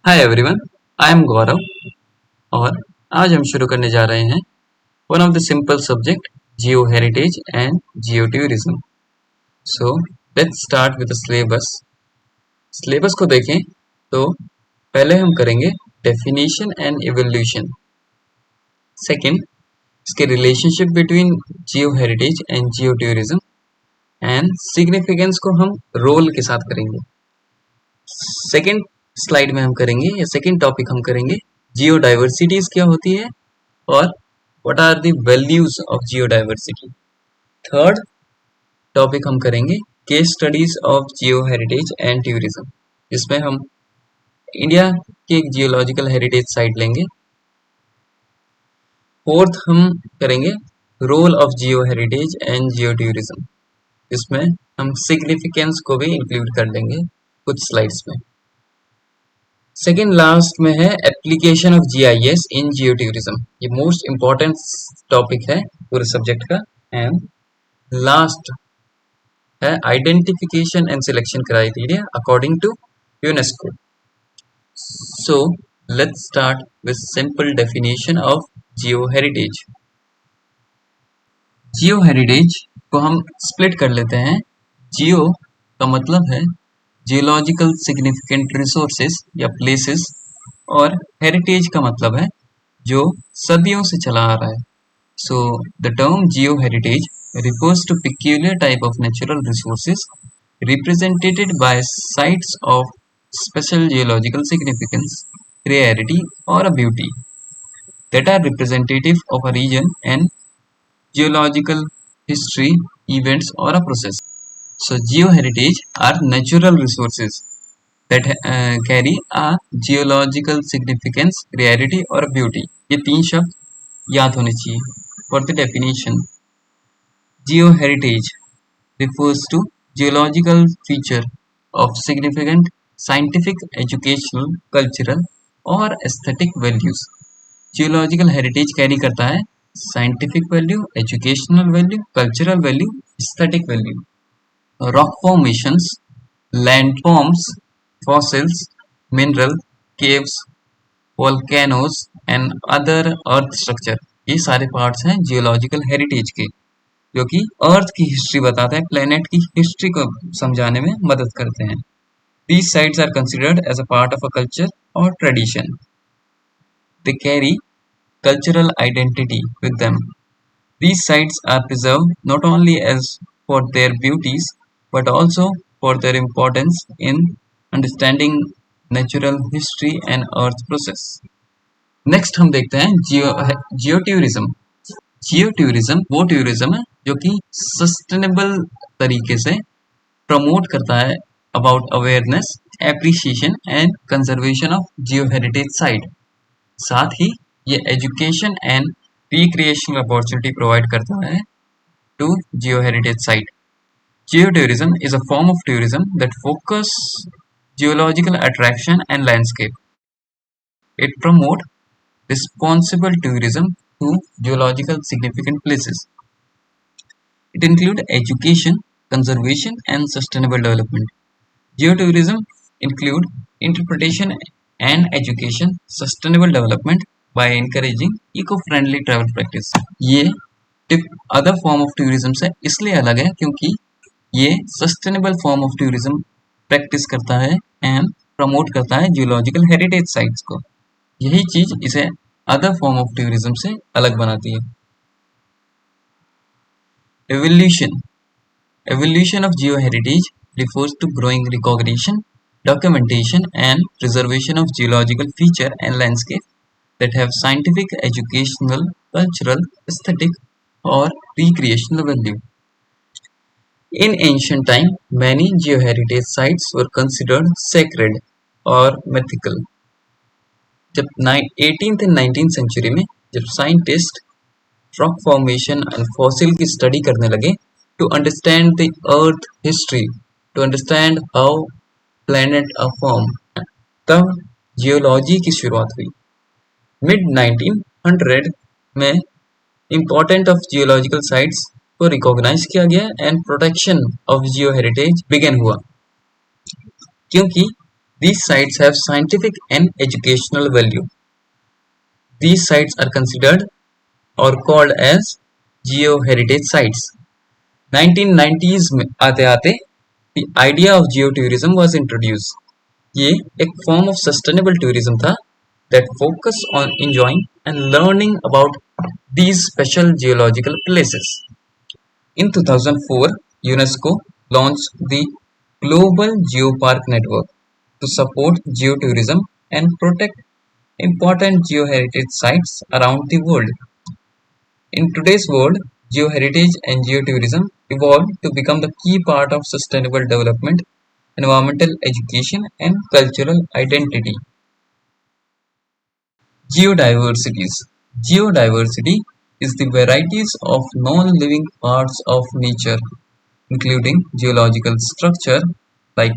Hi everyone, I am गौरव और आज हम शुरू करने जा रहे हैं one of the simple subject Jio heritage and geo tourism. So let's start with the syllabus. Syllabus को देखें तो पहले हम करेंगे डेफिनेशन एंड इवोल्यूशन। सेकंड, इसके relationship between Jio heritage and geo tourism and significance को हम रोल के साथ करेंगे। सेकंड स्लाइड में हम करेंगे या सेकंड टॉपिक हम करेंगे जियो डाइवर्सिटीज क्या होती है और what are the values of geo diversity. Third topic हम करेंगे case studies of geo heritage and tourism, जिसमें हम इंडिया के एक जियोलॉजिकल हेरिटेज साइट लेंगे। फोर्थ हम करेंगे role of geo heritage and geo tourism, इसमें हम सिग्निफिकेंस को भी इंक्लूड कर लेंगे कुछ स्लाइड्स में। सेकेंड लास्ट में है application of GIS in geo tourism, ये मोस्ट इम्पॉर्टेंट टॉपिक है पूरे सब्जेक्ट का। एंड लास्ट है identification and selection criteria according to UNESCO. So let's start with simple definition of geo heritage. Geo heritage को हम split कर लेते हैं। जियो का मतलब है जियोलॉजिकल सिग्निफिकेंट रिसोर्सेज या प्लेसेस, और हेरिटेज का मतलब है जो सदियों से चला आ रहा है। So the term Jio heritage refers to peculiar type of natural resources represented by sites of special geological significance, rarity, or a beauty that are representative of a region and geological history, events, or a process. So, geoheritage are natural resources that carry a geological significance, rarity, or beauty. ये तीन शब्द याद होने चाहिए। For the definition, geoheritage refers to geological feature of significant scientific, educational, cultural और aesthetic values. Geological heritage carry करता है scientific value, educational value, cultural value, aesthetic value. Rock formations, landforms, fossils, mineral, caves, volcanoes and other earth structure, ये सारे parts हैं geological heritage के, जो कि अर्थ की हिस्ट्री बताता है, प्लेनेट की हिस्ट्री को समझाने में मदद करते हैं। These sites are considered as a part of a culture or tradition. They carry cultural identity with them. These sites are preserved not only as for their beauties but also for their importance in understanding natural history and earth process. Next हम देखते हैं geo tourism. Geo tourism वो tourism है जो कि sustainable तरीके से promote करता है about awareness, appreciation and conservation of geo heritage site. साथ ही ये education and recreational opportunity provide करता है to geo heritage site. Geo tourism is a form of tourism that focus geological attraction and landscape. It promote responsible tourism to geological significant places. It include education, conservation, and sustainable development. Geotourism include interpretation and education, sustainable development by encouraging eco-friendly travel practice. ये other form of tourism से इसलिए अलग है क्योंकि ये sustainable form of tourism practice करता है and promote करता है जियोलॉजिकल हेरिटेज साइट्स को। यही चीज इसे अदर फॉर्म ऑफ टूरिज्म से अलग बनाती है। Evolution Evolution of geoheritage refers to growing recognition, documentation, and preservation of geological feature and landscape that have scientific, educational, cultural, aesthetic, or recreational value. In ancient time, many geoheritage sites were considered sacred or mythical. जब 18th and 19th century में जब scientist rock formation and fossil की study करने लगे to understand the earth history, to understand how planet are formed, तब geology की शुरुआत हुई। मिड 1900 में इम्पोर्टेंट ऑफ जियोलॉजिकल साइट्स को रिकॉग्नाइज किया गया and protection of geo heritage began हुआ, क्योंकि These sites have scientific and educational value. These sites are considered or called as geo-heritage sites. 1990s में आते-आते the idea of geotourism was introduced. ये एक form of sustainable tourism था that focus on enjoying and learning about these special geological places. In 2004, UNESCO launched the Global Geopark Network to support geotourism and protect important geoheritage sites around the world. In today's world, geoheritage and geotourism evolved to become the key part of sustainable development, environmental education, and cultural identity. Geodiversities. Geodiversity is the varieties of non-living parts of nature, including geological structure like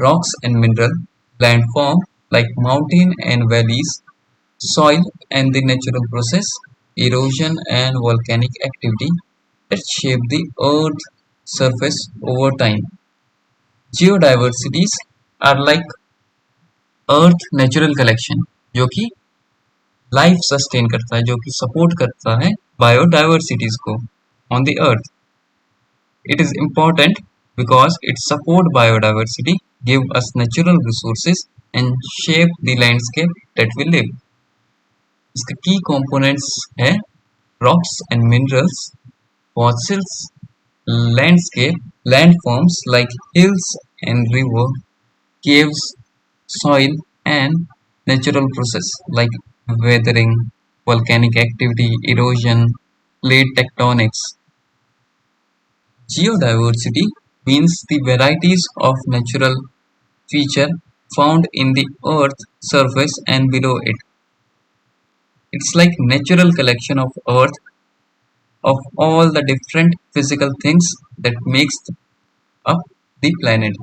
rocks and mineral, landform like mountain and valleys, soil and the natural process, erosion and volcanic activity that shape the earth's surface over time. Geodiversities are like earth natural collection जो कि life sustain करता है, जो कि support करता है biodiversities को on the earth. It is important because it support biodiversity, give us natural resources and shape the landscape that we live. इसके key components है rocks and minerals, fossils, landscape, landforms like hills and river, caves, soil, and natural process like weathering, volcanic activity, erosion, plate tectonics. Geodiversity means the varieties of natural feature found in the earth surface and below it. It's like natural collection of earth of all the different physical things that makes up the planet.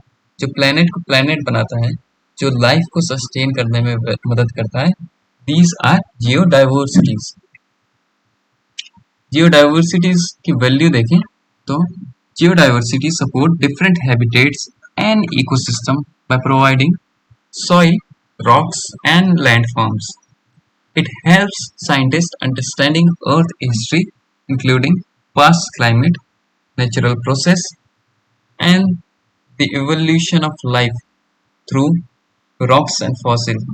जो planet को planet बनाता है, जो life को sustain करने में मदद करता है, these are geodiversities. Geodiversities की value देखें तो geodiversity support different habitats and ecosystem by providing soil, rocks, and landforms. It helps scientists understanding Earth history, including past climate, natural process, and the evolution of life through rocks and fossils.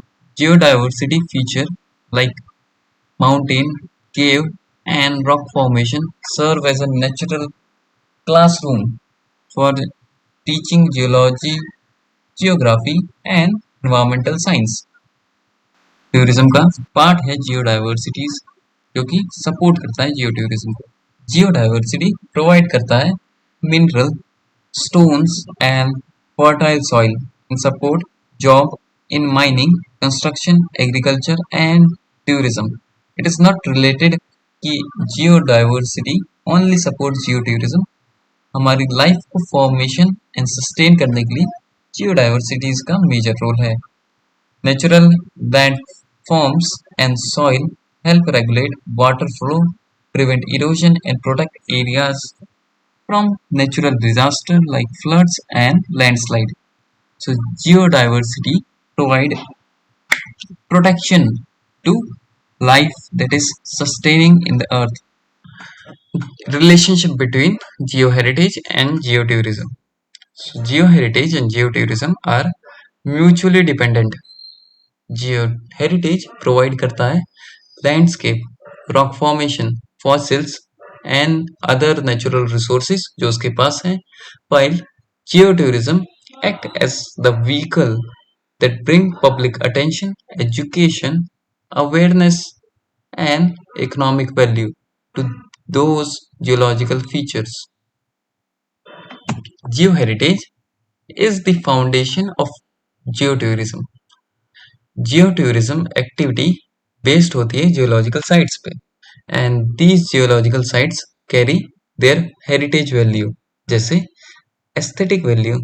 Geodiversity feature like mountain, cave, and rock formation serve as a natural classroom for teaching geology, geography, and environmental science. Tourism का part है जियोडाइवर्सिटीज जो कि support करता है जियो tourism को. जियोडाइवर्सिटी provide करता है mineral, stones, and fertile soil and support job in mining, construction, agriculture, and tourism. It is not related कि geodiversity only supports geotourism. हमारी लाइफ को फॉर्मेशन एंड सस्टेन करने के लिए जियोडाइवर्सिटीज का मेजर रोल है. Natural landforms and soil help regulate water flow, prevent erosion, and protect areas from natural disaster like floods and landslide. So geodiversity provide protection to life that is sustaining in the earth. Relationship between geoheritage and geotourism. So geoheritage and geotourism are mutually dependent. Geoheritage provide करता है landscape, rock formation, fossils and other natural resources जो उसके पास हैं, while geotourism act as the vehicle that bring public attention, education, awareness, and economic value to those geological features. Geoheritage is the foundation of geotourism. Geotourism activity based होती है geological sites पे and these geological sites carry their heritage value जैसे aesthetic value,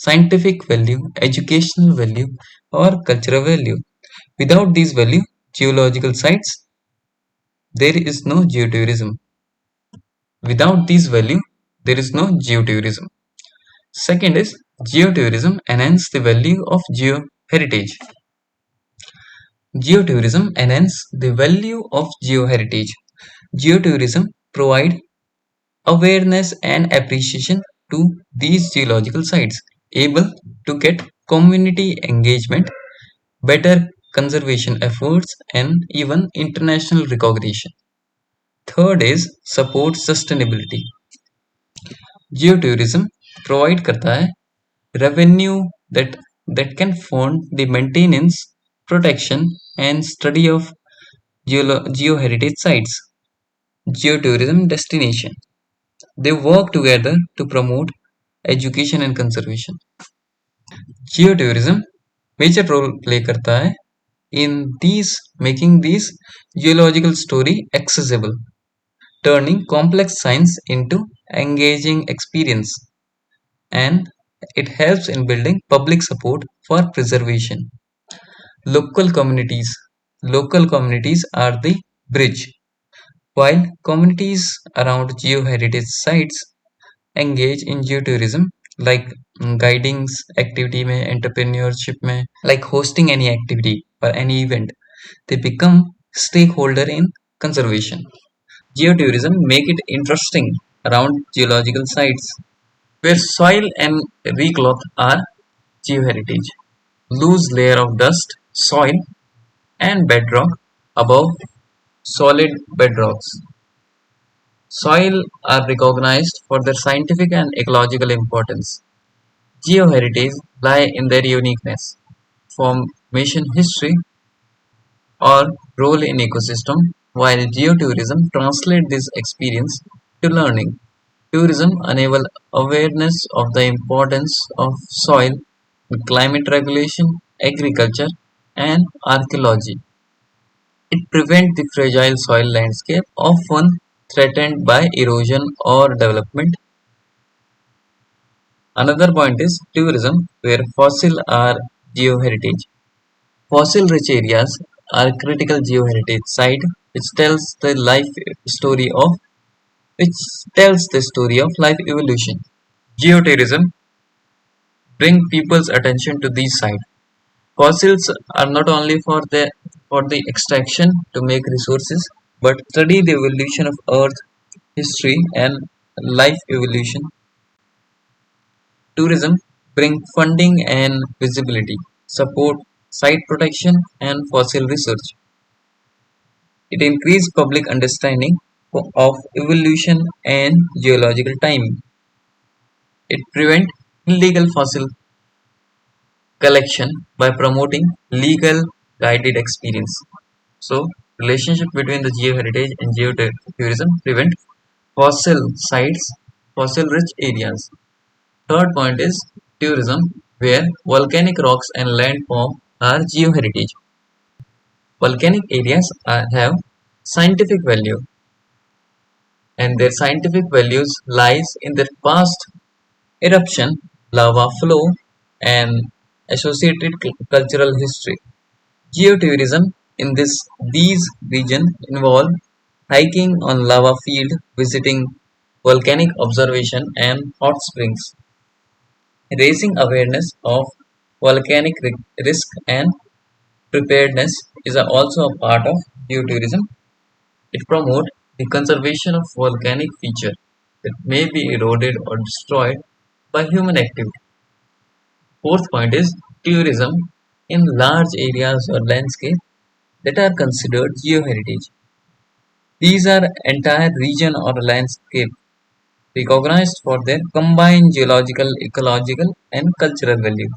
scientific value, educational value और cultural value. Without these value geological sites there is no geotourism. Without these value, there is no geotourism. Second is geotourism enhance the value of Heritage. Geotourism enhance the value of geoheritage. Geotourism provide awareness and appreciation to these geological sites, able to get community engagement, better conservation efforts, and even international recognition. Third is support sustainability. Geotourism provide करता है revenue that can fund the maintenance, protection, and study of geoheritage sites. Geotourism destination. They work together to promote education and conservation. Geotourism major role play करता है in these making these geological story accessible, turning complex science into engaging experience, and it helps in building public support for preservation. Local communities. Local communities are the bridge. While communities around geoheritage sites engage in geotourism, like guiding activity में, entrepreneurship में, like hosting any activity or any event, they become stakeholder in conservation. Geotourism make it interesting around geological sites where soil and recloth are geoheritage. Loose layer of dust, soil, and bedrock above solid bedrocks. Soil are recognized for their scientific and ecological importance. Geoheritage lie in their uniqueness, formation history, or role in ecosystem, while geotourism translate this experience to learning. Tourism enable awareness of the importance of soil in climate regulation, agriculture, and archaeology. It prevents the fragile soil landscape, often threatened by erosion or development. Another point is tourism, where fossil are geoheritage. Fossil-rich areas are critical geoheritage site story of which tells the story of life evolution. Geotourism bring people's attention to these sites. Fossils are not only for the extraction to make resources, but study the evolution of Earth, history, and life evolution. Tourism bring funding and visibility, support site protection and fossil research. It increase public understanding of evolution and geological time. It prevent illegal fossil collection by promoting legal guided experience. So, relationship between the geoheritage and geotourism prevent fossil sites, fossil rich areas. Third point is tourism, where volcanic rocks and landform are geoheritage. Volcanic areas have scientific value, and their scientific values lies in their past eruption, lava flow, and associated cultural history. Geotourism in these regions involve hiking on lava field, visiting volcanic observation and hot springs, raising awareness of volcanic risk and preparedness is also a part of geotourism. It promotes the conservation of volcanic features that may be eroded or destroyed by human activity. Fourth point is tourism in large areas or landscape that are considered geoheritage. These are entire region or landscape recognized for their combined geological, ecological, and cultural value.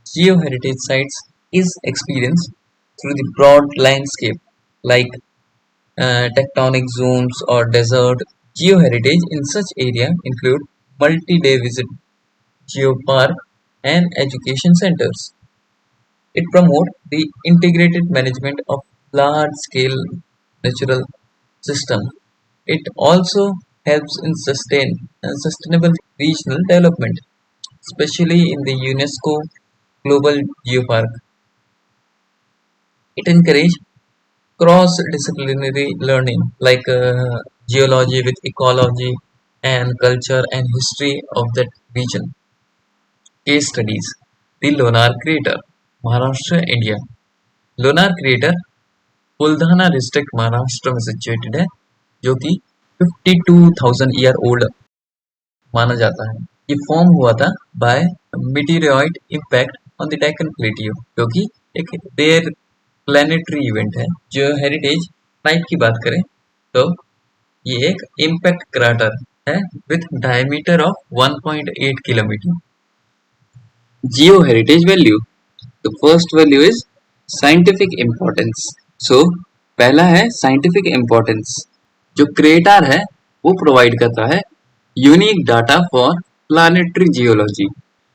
Geoheritage sites is experienced through the broad landscape like tectonic zones or desert. Geoheritage in such area include multi-day visit geopark and education centers. It promotes the integrated management of large-scale natural system. It also helps in sustainable regional development, especially in the UNESCO Global Geopark. It encourages cross-disciplinary learning like geology with ecology and culture and history of that region. Case studies. The Lunar Crater. Maharashtra, India. Lonar crater Buldhana district, Maharashtra में situated है, जो कि 52,000 year old माना जाता है। ये form हुआ था by meteoroid impact on the Deccan plateau, जो कि एक रेयर प्लैनेटरी इवेंट है। जो हेरिटेज टाइप की बात करें तो ये एक इम्पैक्ट क्राटर है with diameter of 1.8 kilometre. Geoheritage value, the first value is scientific importance. So पहला है साइंटिफिक इम्पोर्टेंस। जो क्रेटर है वो प्रोवाइड करता है unique data for planetary geology,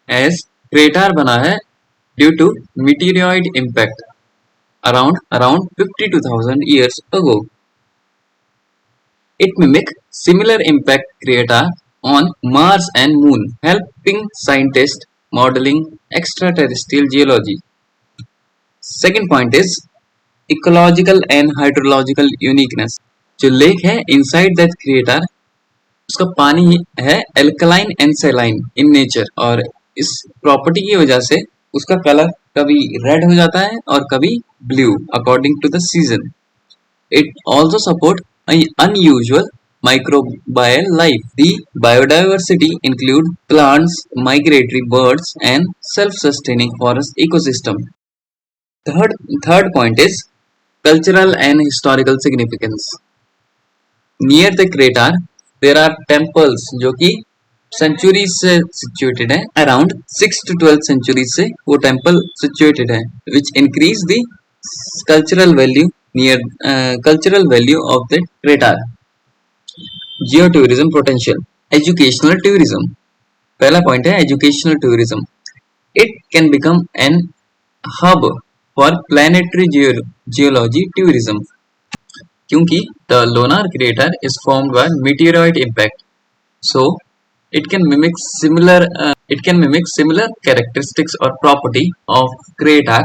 as crater बना है due to meteoroid impact around 52,000 years ago. It mimics similar impact crater on Mars and Moon, helping scientists modeling extraterrestrial geology. Second point is ecological and hydrological uniqueness. जो lake है inside that crater, उसका पानी है alkaline and saline in nature, और इस property की वजह से उसका कलर कभी रेड हो जाता है और कभी blue according to the season. It also supports unusual microbial life. The biodiversity includes plants, migratory birds, and self-sustaining forest ecosystem. Third point is cultural and historical significance. Near the crater, there are temples जो कि centuries से situated है, around 6 to 12 centuries से वो temple situated है, which increase the cultural value of the crater. Geotourism potential, educational tourism. पहला point है educational tourism. It can become an hub for planetary geology tourism. क्योंकि the lunar crater is formed by meteoroid impact, so it can mimic similar characteristics or property of crater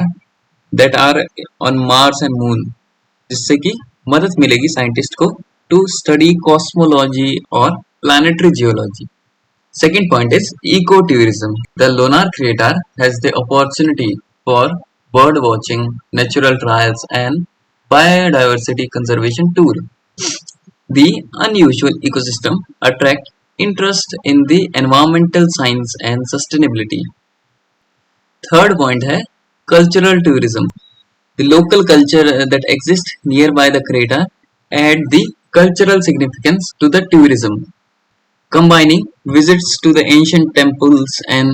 that are on Mars and Moon, जिससे कि मदद मिलेगी scientist को to study cosmology और planetary geology. Second point is eco-tourism. The lunar crater has the opportunity for bird watching, natural trials, and biodiversity conservation tour. The unusual ecosystem attract interest in the environmental science and sustainability. Third point है cultural tourism. The local culture that exists nearby the crater add the cultural significance to the tourism, combining visits to the ancient temples and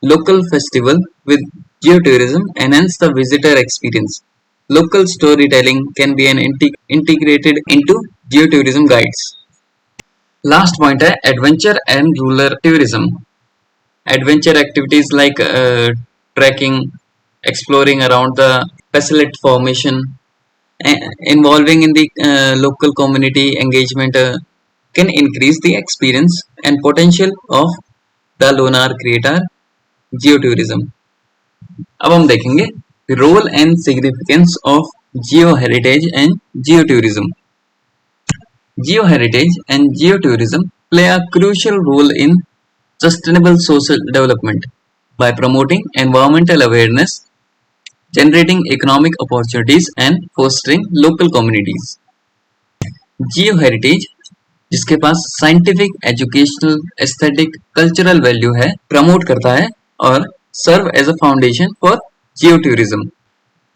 local festival with geotourism enhance the visitor experience. Local storytelling can be integrated into geotourism guides. Last point है adventure and rural tourism. Adventure activities like trekking, exploring around the Pacilet formation, involving in the local community engagement can increase the experience and potential of the lunar crater geotourism. अब हम देखेंगे role and significance of geoheritage and geotourism. Geoheritage and geotourism play a crucial role in sustainable social development by promoting environmental awareness, generating economic opportunities and fostering local communities. Geoheritage, जिसके पास scientific, educational, aesthetic, cultural value है, promote करता है और serve as a foundation for geotourism.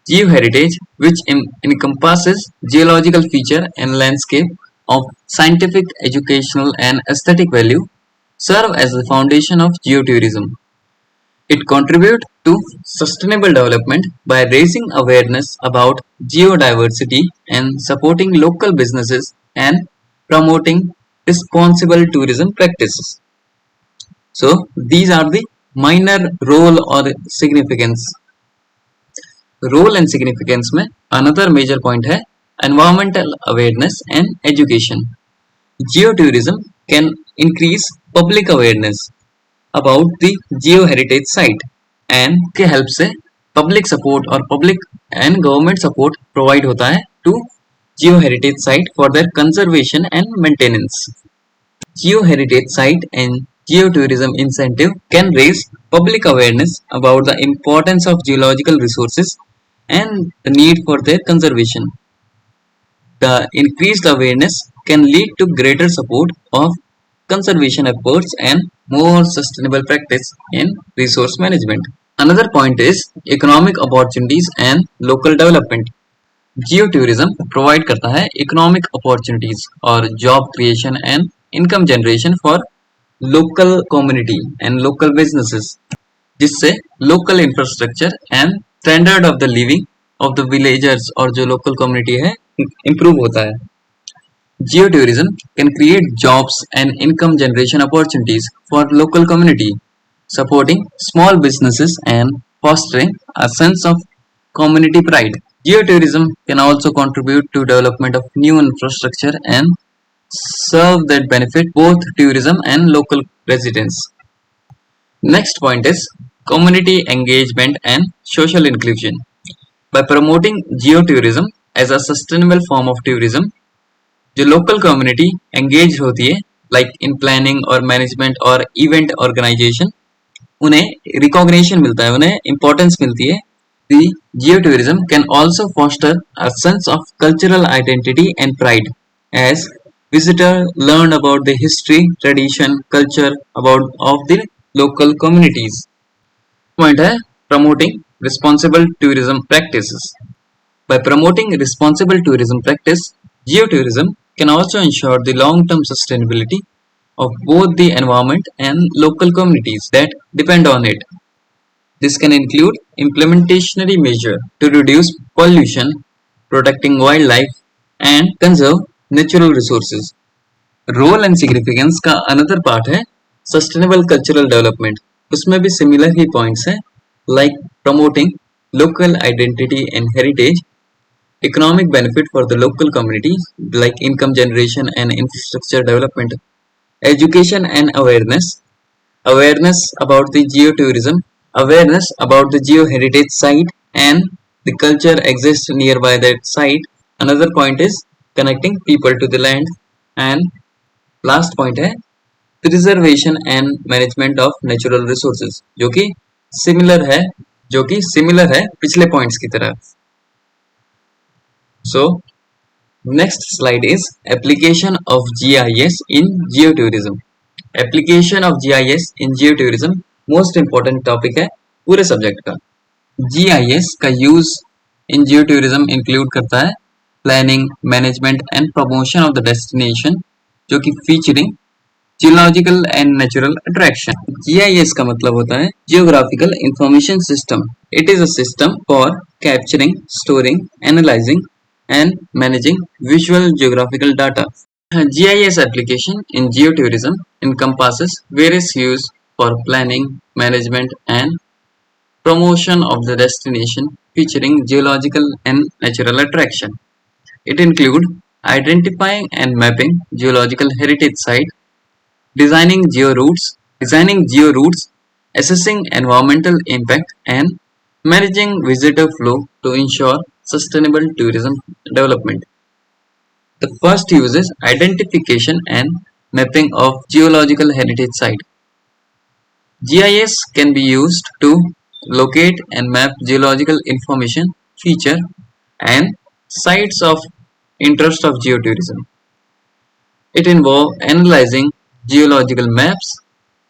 Geoheritage, which encompasses geological feature and landscape of scientific, educational, and aesthetic value, serve as the foundation of geotourism. It contributes to sustainable development by raising awareness about geodiversity and supporting local businesses and promoting responsible tourism practices. So, these are the minor role or significance. Role and significance में another major point है environmental awareness and education. Geotourism can increase public awareness about the geoheritage site and के help से public support और public and government support provide होता है to geoheritage site for their conservation and maintenance. Geoheritage site and geotourism incentive can raise public awareness about the importance of geological resources and the need for their conservation. The increased awareness can lead to greater support of conservation efforts and more sustainable practice in resource management. Another point is economic opportunities and local development. Geotourism provide करता है economic opportunities और job creation and income generation for local community and local businesses, जिससे local infrastructure and standard of the living of the villagers और जो local community है improve होता है. Geotourism can create jobs and income generation opportunities for local community, supporting small businesses and fostering a sense of community pride. Geotourism can also contribute to development of new infrastructure and serve that benefit both tourism and local residents. Next point is community engagement and social inclusion. By promoting geotourism as a sustainable form of tourism, जो local community engage होती है like in planning और management और event organisation, उन्हें recognition मिलता है, उन्हें importance मिलती है. The geotourism can also foster a sense of cultural identity and pride as visitor learn about the history tradition culture about of the local communities. Point है promoting responsible tourism practices. By promoting responsible tourism practice, geotourism can also ensure the long-term sustainability of both the environment and local communities that depend on it. This can include implementationary measures to reduce pollution, protecting wildlife, and conserve natural resources. Role and significance का another part है sustainable cultural development. उसमें भी similar ही points हैं like promoting local identity and heritage, economic benefit for the local community like income generation and infrastructure development, education and awareness, awareness about the geotourism, awareness about the geoheritage site and the culture exists nearby that site. Another point is connecting people to the land, and last point है preservation and management of natural resources, जो कि similar है पिछले points की तरह. So next slide is application of GIS in geotourism. Application of GIS in geotourism most important topic है पूरे subject का. GIS का use in geotourism include करता है planning, management and promotion of the destination जो कि featuring geological and natural attraction. GIS का मतलब होता है Geographical Information System. It is a system for capturing, storing, analyzing and managing visual geographical data. GIS application in geotourism encompasses various use for planning, management and promotion of the destination featuring geological and natural attraction. It includes identifying and mapping geological heritage site, designing georoutes, assessing environmental impact and managing visitor flow to ensure sustainable tourism development. The first use is identification and mapping of geological heritage site. GIS can be used to locate and map geological information, feature and sites of interest of geotourism. It involves analyzing geological maps,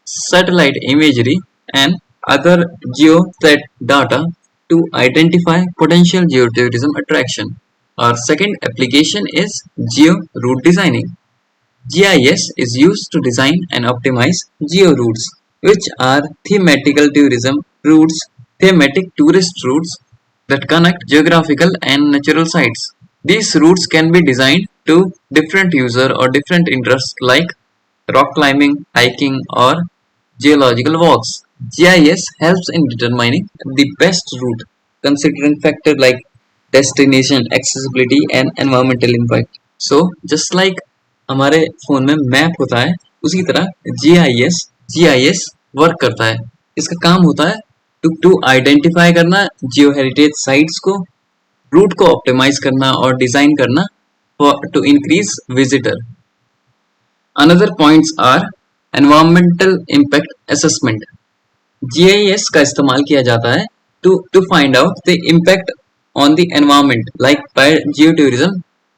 satellite imagery and other geostat data to identify potential geotourism attraction. Our second application is geo-route designing. GIS is used to design and optimize geo-routes, which are thematic tourist routes that connect geographical and natural sites. These routes can be designed to different user or different interests like rock climbing, hiking or geological walks. GIS helps in determining the best route considering factors like destination, accessibility and environmental impact. So just like हमारे phone में map होता है उसी तरह GIS work करता है. इसका काम होता है टू आइडेंटिफाई करना जियो हेरिटेज साइट्स को, रूट को ऑप्टिमाइज करना और डिजाइन करना to increase visitor. Another points are environmental impact assessment. GIS का इस्तेमाल किया जाता है to find out the impact on the environment like by geo tourism.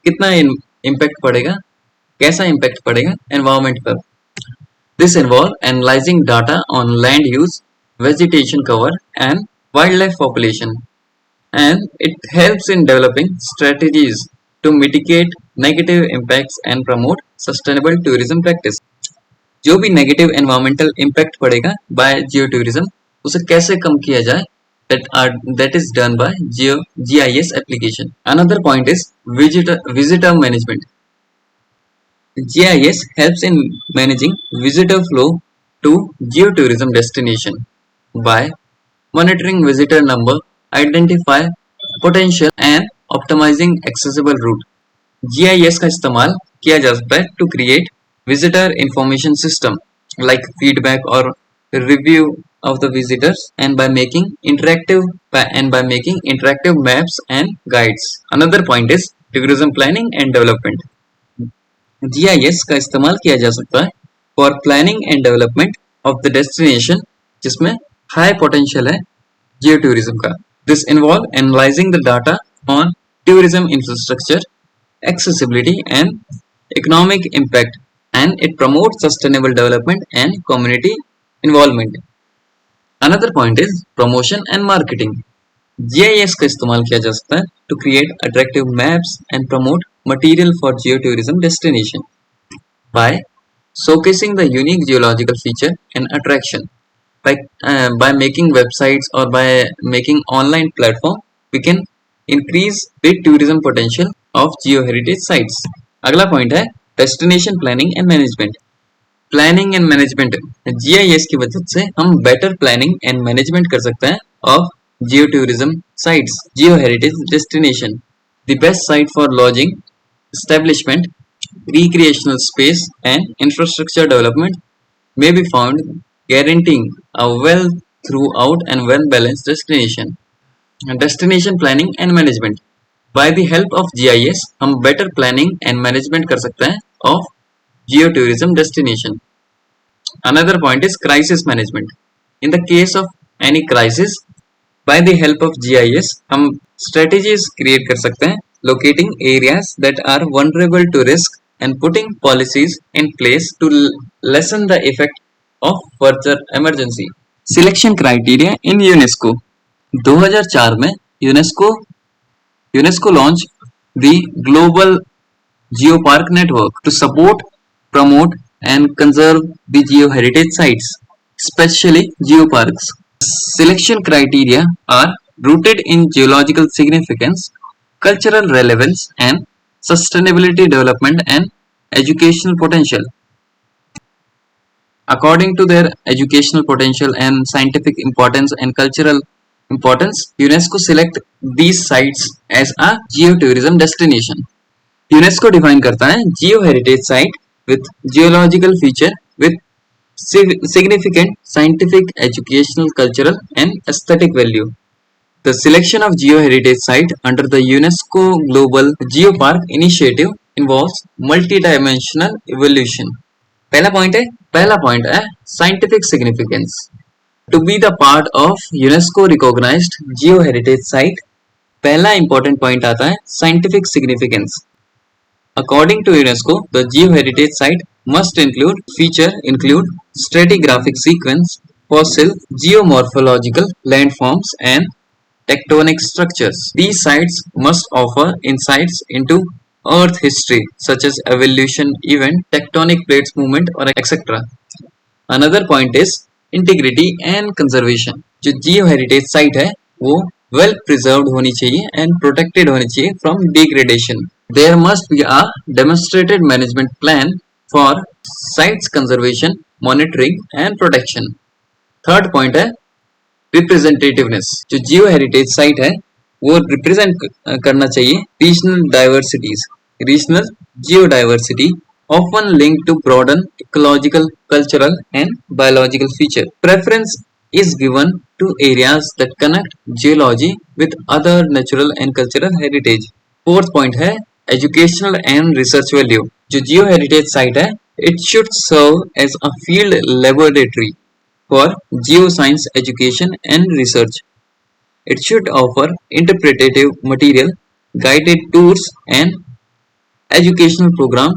कितना इम्पैक्ट पड़ेगा, कैसा इम्पैक्ट पड़ेगा एनवायरमेंट पर। This involve analysing data on land use, vegetation cover and wildlife population, and it helps in developing strategies to mitigate negative impacts and promote sustainable tourism practice। जो भी negative environmental impact पड़ेगा bye geo tourism उसे कैसे कम किया जाए, that is done by GIS application। Another point is visitor management। GIS helps in managing visitor flow to geotourism destination by monitoring visitor number, identify potential and optimizing accessible route। GIS का इस्तेमाल किया जा सकता है to create visitor information system like feedback or review of the visitors and by making interactive maps and guides। Another point is tourism planning and development। GIS का इस्तेमाल किया जा सकता है for planning and development of the destination जिसमें high potential है जियो tourism का। This involve analyzing the data on tourism infrastructure, accessibility and economic impact, and it promotes sustainable development and community involvement। Another point is promotion and marketing। GIS का इस्तेमाल किया जा सकता है to create attractive maps and promote material for geotourism destination by showcasing the unique geological feature and attraction। By making websites or by making online platform, we can increase the tourism potential of geoheritage sites। अगला point है destination planning and management। Planning and management, GIS की वजह से हम better planning and management कर सकते हैं of Jio tourism sites, Jio heritage destination. The best site for lodging, establishment, recreational space and infrastructure development may be found, guaranteeing a well throughout and well balanced destination। Destination planning and management, by the help of GIS हम better planning and management कर सकते हैं of geotourism destination। Another point is crisis management। In the case of any crisis, by the help of GIS हम strategies create कर सकते हैं locating areas that are vulnerable to risk and putting policies in place to lessen the effect of further emergency। Selection criteria in UNESCO। 2004 में UNESCO launched the Global Geopark Network to support, promote and conserve the geoheritage sites, especially geoparks। Selection criteria are rooted in geological significance, cultural relevance and sustainability development and educational potential। According to their educational potential and scientific importance and cultural importance, UNESCO select these sites as a geotourism destination। UNESCO define करता है जियो heritage site with geological feature with significant scientific, educational, cultural and aesthetic value। The selection of geoheritage site under the UNESCO Global Geopark Initiative involves multi-dimensional evolution। पहला point है scientific significance। To be the part of UNESCO recognized geoheritage site, पहला important point आता है scientific significance। According to UNESCO, the geoheritage site must include stratigraphic sequence, fossil, geomorphological landforms, and tectonic structures। These sites must offer insights into Earth history, such as evolution, event, tectonic plates movement, or etc। Another point is integrity and conservation। जो geoheritage site है वो well preserved होनी चाहिए and protected होनी चाहिए from degradation। There must be a demonstrated management plan for sites conservation, monitoring and protection। Third point है representativeness। जो जियो heritage site है वो रिप्रेजेंट करना चाहिए regional geodiversity often linked to broaden ecological, cultural and biological feature। Preference is given to areas that connect geology with other natural and cultural heritage। Fourth point है educational and research value। जो जियो heritage site है it should serve as a field laboratory for geoscience education and research. It should offer interpretative material, guided tours, and educational program